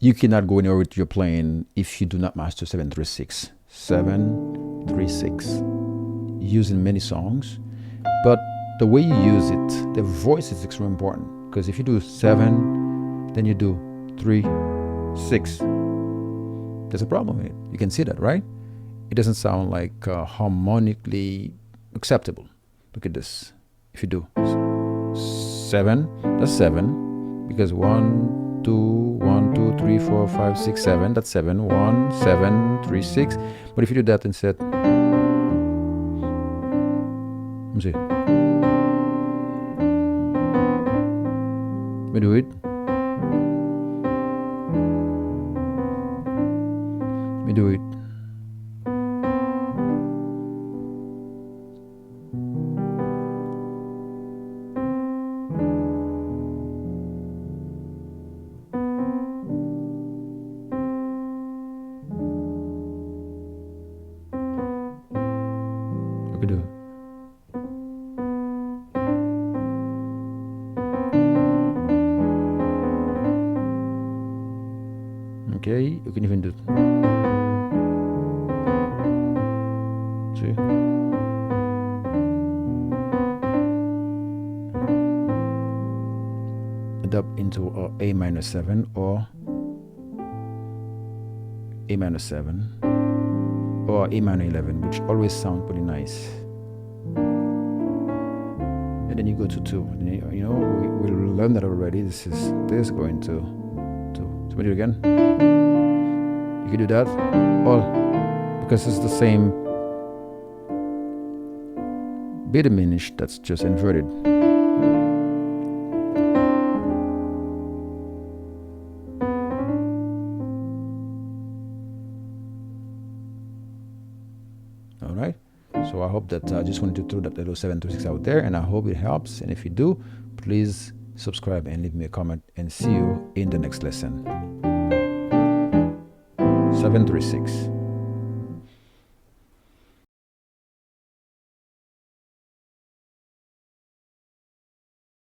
You cannot go anywhere with your playing if you do not master 736. 736. Used in many songs, but the way you use it, the voice is extremely important. Because if you do 7, then you do 3, 6, there's a problem with it. You can see that, right? It doesn't sound like harmonically acceptable. Look at this. If you do 7, that's 7, because 1, 2, 1, 2, 3, 4, 5, 6, 7, that's 7, 1, 7, 3, 6. But if you do that instead, let me see. Let me do it. Let me do it. Look at it. Okay, you can even do it. See? Up into A minor 7 or A minor 7 or A minor 11, which always sound pretty nice. And then you go to 2. And you know, we learned that already. This going to. So we do it again. You can do that, or because it's the same B diminished, that's just inverted. All right. So I hope that I just wanted to throw that little 736 out there, and I hope it helps. And if you do, please subscribe and leave me a comment, and see you in the next lesson. 736.